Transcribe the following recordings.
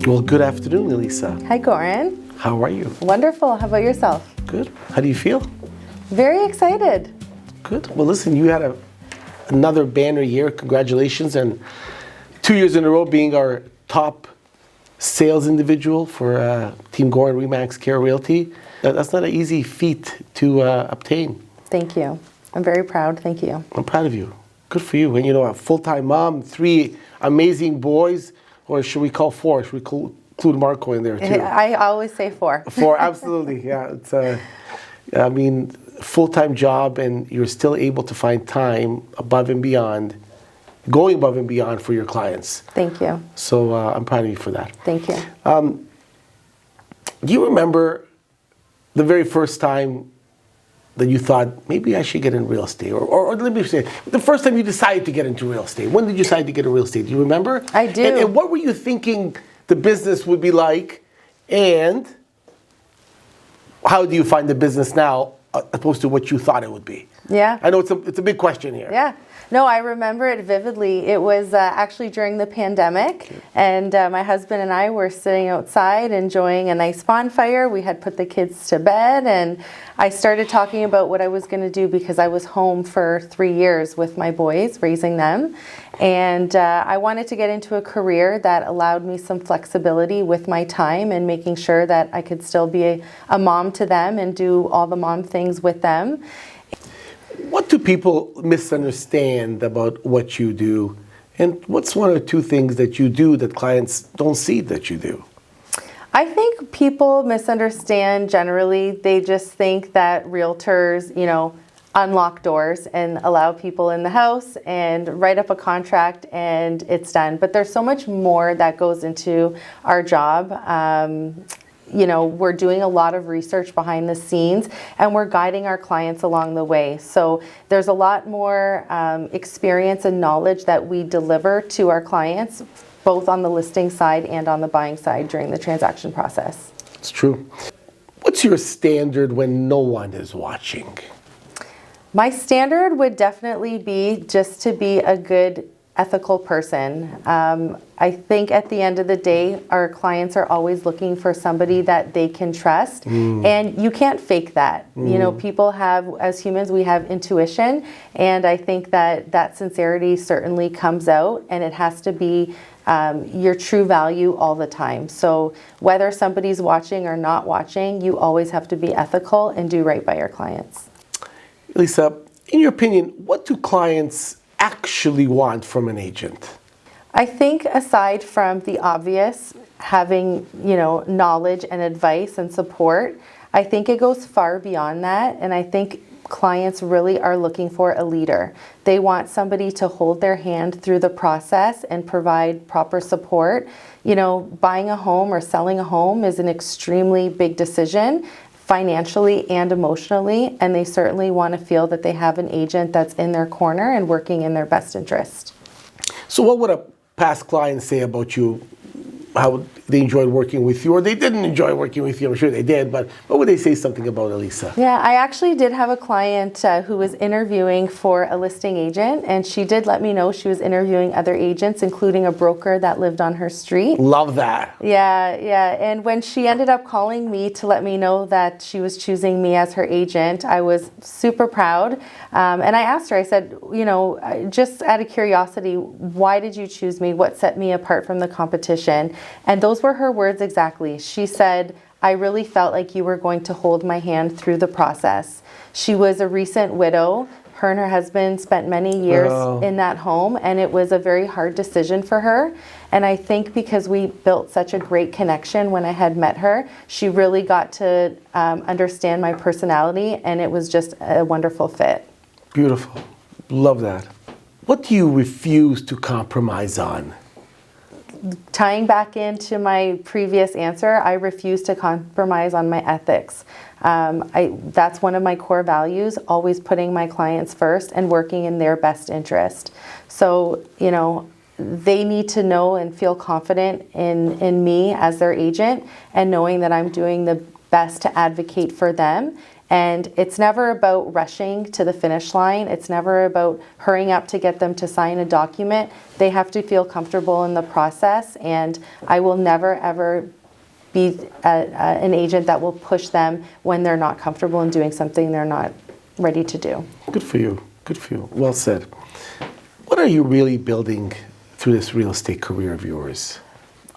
Well, good afternoon, Elisa. Hi, Goran. How are you? Wonderful. How about yourself? Good. How do you feel? Very excited. Good. Well, listen, you had another banner year. Congratulations. And 2 years in a row being our top sales individual for Team Goran REMAX Care Realty. That's not an easy feat to obtain. Thank you. I'm very proud. Thank you. I'm proud of you. Good for you. And a full-time mom, 3 amazing boys, or should we call 4? Should we include Marco in there too? I always say 4. 4, absolutely. Yeah. It's full-time job, and you're still able to find time above and beyond, going above and beyond for your clients. Thank you. So I'm proud of you for that. Thank you. Do you remember the very first time that you thought, maybe I should get in real estate? Or let me say, the first time you decided to get into real estate. When did you decide to get in real estate? Do you remember? I do. And what were you thinking the business would be like? And how do you find the business now opposed to what you thought it would be? Yeah. I know it's a big question here. Yeah. No, I remember it vividly. It was actually during the pandemic, and my husband and I were sitting outside enjoying a nice bonfire. We had put the kids to bed, and I started talking about what I was going to do because I was home for 3 years with my boys, raising them. And I wanted to get into a career that allowed me some flexibility with my time and making sure that I could still be a mom to them and do all the mom things with them. What do people misunderstand about what you do? And what's 1 or 2 things that you do that clients don't see that you do? I think people misunderstand generally. They just think that realtors, unlock doors and allow people in the house and write up a contract and it's done. But there's so much more that goes into our job. We're doing a lot of research behind the scenes and we're guiding our clients along the way. So there's a lot more experience and knowledge that we deliver to our clients, both on the listing side and on the buying side during the transaction process. It's true. What's your standard when no one is watching? My standard would definitely be just to be a good ethical person. I think at the end of the day, our clients are always looking for somebody that they can trust, and you can't fake that. People have, as humans, we have intuition, and I think that sincerity certainly comes out, and it has to be your true value all the time. So whether somebody's watching or not watching, you always have to be ethical and do right by your clients. Elisa, in your opinion, what do clients actually want from an agent? I think aside from the obvious, having, knowledge and advice and support, I think it goes far beyond that. And I think clients really are looking for a leader. They want somebody to hold their hand through the process and provide proper support. Buying a home or selling a home is an extremely big decision, financially and emotionally, and they certainly want to feel that they have an agent that's in their corner and working in their best interest. So what would a past client say about you, how they enjoyed working with you, or they didn't enjoy working with you? I'm sure they did, but what would they say something about Elisa? Yeah, I actually did have a client who was interviewing for a listing agent, and she did let me know she was interviewing other agents, including a broker that lived on her street. Love that. Yeah. And when she ended up calling me to let me know that she was choosing me as her agent, I was super proud. And I asked her, I said, just out of curiosity, why did you choose me? What set me apart from the competition? And those were her words exactly. She said, I really felt like you were going to hold my hand through the process. She was a recent widow. Her and her husband spent many years in that home, and it was a very hard decision for her. And I think because we built such a great connection when I had met her, she really got to understand my personality, and it was just a wonderful fit. Beautiful. Love that. What do you refuse to compromise on? Tying back into my previous answer, I refuse to compromise on my ethics. That's one of my core values, always putting my clients first and working in their best interest. So, they need to know and feel confident in me as their agent and knowing that I'm doing the best to advocate for them And it's never about rushing to the finish line. It's never about hurrying up to get them to sign a document. They have to feel comfortable in the process, and I will never ever be an agent that will push them when they're not comfortable in doing something they're not ready to do. Good for you. Good for you. Well said. What are you really building through this real estate career of yours?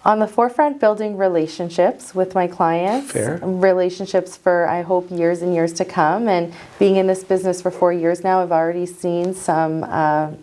On the forefront, building relationships with my clients. Fair. Relationships for, I hope, years and years to come. And being in this business for 4 years now, I've already seen some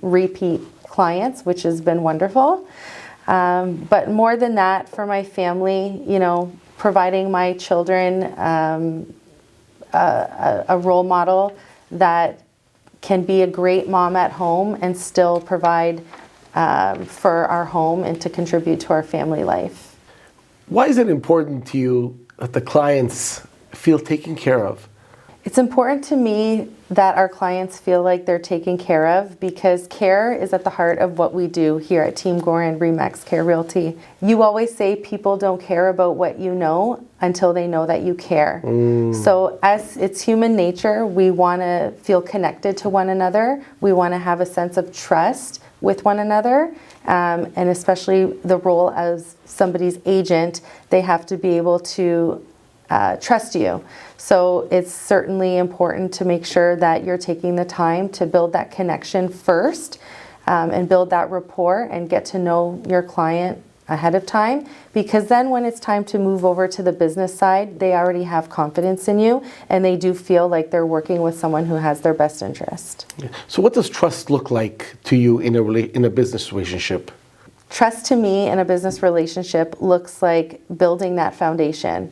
repeat clients, which has been wonderful. But more than that, for my family, you know, providing my children a role model that can be a great mom at home and still provide for our home and to contribute to our family life. Why is it important to you that the clients feel taken care of? It's important to me that our clients feel like they're taken care of, because care is at the heart of what we do here at Team Goran REMAX Care Realty. You always say people don't care about what you know until they know that you care. So as it's human nature, we want to feel connected to one another. We want to have a sense of trust with one another, and especially the role as somebody's agent, they have to be able to trust you. So it's certainly important to make sure that you're taking the time to build that connection first, and build that rapport and get to know your client ahead of time, because then when it's time to move over to the business side, they already have confidence in you and they do feel like they're working with someone who has their best interest. So what does trust look like to you in a business relationship? Trust to me in a business relationship looks like building that foundation.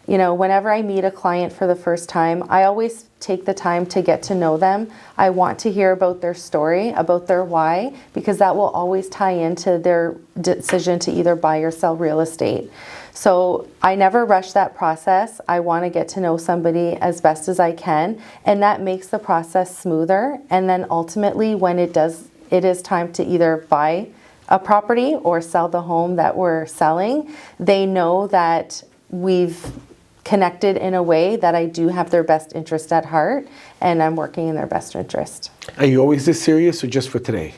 You know, whenever I meet a client for the first time, I always take the time to get to know them. I want to hear about their story, about their why, because that will always tie into their decision to either buy or sell real estate. So I never rush that process. I want to get to know somebody as best as I can, and that makes the process smoother. And then ultimately, when it is time to either buy a property or sell the home that we're selling, they know that we've connected in a way that I do have their best interest at heart, and I'm working in their best interest. Are you always this serious or just for today?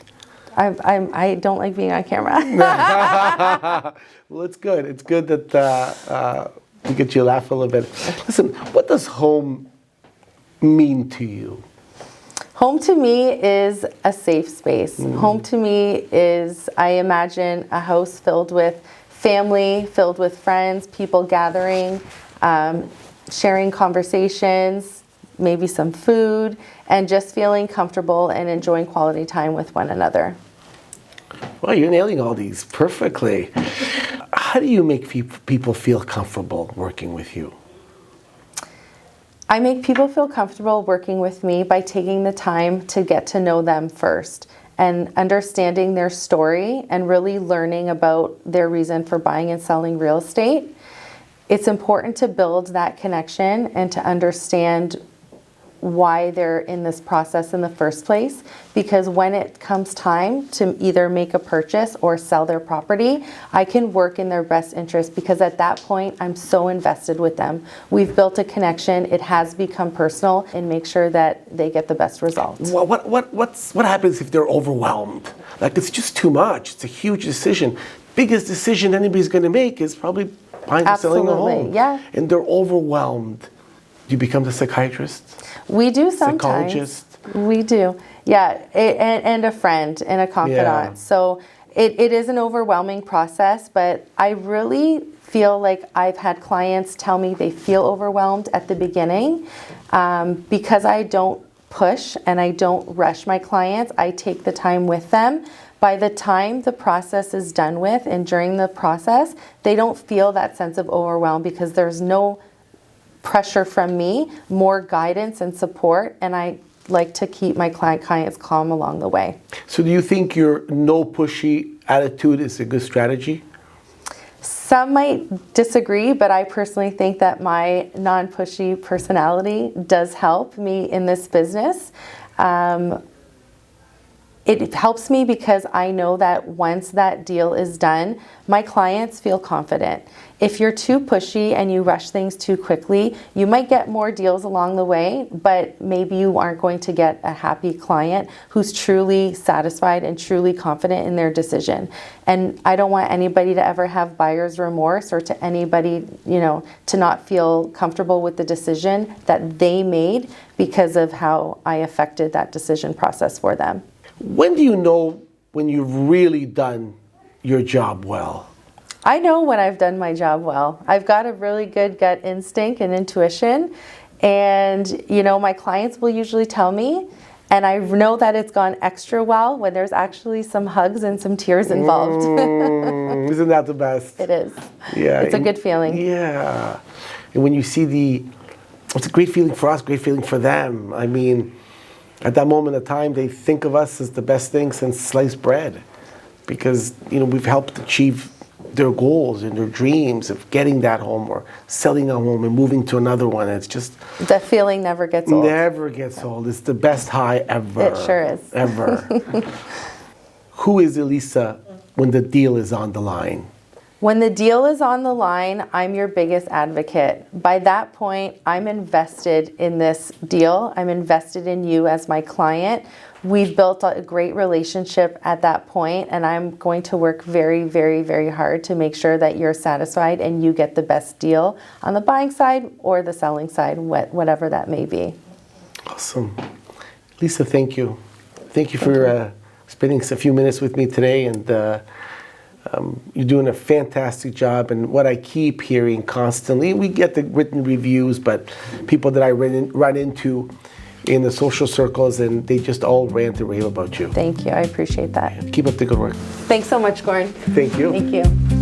I don't like being on camera. Well, it's good. It's good that we get you to laugh a little bit. Listen, what does home mean to you? Home to me is a safe space. Home to me is, I imagine, a house filled with family, filled with friends, people gathering, sharing conversations, maybe some food, and just feeling comfortable and enjoying quality time with one another. Well, you're nailing all these perfectly. How do you make people feel comfortable working with you? I make people feel comfortable working with me by taking the time to get to know them first and understanding their story and really learning about their reason for buying and selling real estate. It's important to build that connection and to understand why they're in this process in the first place, because when it comes time to either make a purchase or sell their property, I can work in their best interest, because at that point I'm so invested with them. We've built a connection, it has become personal, and make sure that they get the best results. Well, what happens if they're overwhelmed? Like, it's just too much. It's a huge decision. Biggest decision anybody's going to make is probably buying or selling a home. Yeah. And they're overwhelmed. Do you become the psychiatrist? We do sometimes. Psychologist? We do. Yeah, and a friend and a confidant. Yeah. So it is an overwhelming process, but I really feel like I've had clients tell me they feel overwhelmed at the beginning, because I don't push and I don't rush my clients. I take the time with them. By the time the process is done with and during the process, they don't feel that sense of overwhelm, because there's no pressure from me, more guidance and support, and I like to keep my clients calm along the way. So do you think your no pushy attitude is a good strategy? Some might disagree, but I personally think that my non-pushy personality does help me in this business. it helps me because I know that once that deal is done, my clients feel confident. If you're too pushy and you rush things too quickly, you might get more deals along the way, but maybe you aren't going to get a happy client who's truly satisfied and truly confident in their decision. And I don't want anybody to ever have buyer's remorse, or to anybody, to not feel comfortable with the decision that they made because of how I affected that decision process for them. When do you know when you've really done your job well? I know when I've done my job well. I've got a really good gut instinct and intuition, and my clients will usually tell me, and I know that it's gone extra well when there's actually some hugs and some tears involved. Isn't that the best? It is. Yeah. It's a good feeling. Yeah. And when you see it's a great feeling for us, great feeling for them. I mean, at that moment of time, they think of us as the best thing since sliced bread, because we've helped achieve their goals and their dreams of getting that home or selling a home and moving to another one. It's just the feeling never gets old. Never gets old. It's the best high ever. It sure is. Ever. Who is Elisa when the deal is on the line? When the deal is on the line, I'm your biggest advocate. By that point, I'm invested in this deal. I'm invested in you as my client. We've built a great relationship at that point, and I'm going to work very, very, very hard to make sure that you're satisfied and you get the best deal on the buying side or the selling side, whatever that may be. Awesome. Lisa, thank you. Thank you for spending a few minutes with me today, and you're doing a fantastic job. And what I keep hearing constantly, we get the written reviews, but people that I run into in the social circles, and they just all rant and rave about you. Thank you. I appreciate that. Keep up the good work. Thanks so much, Goran. Thank you. Thank you.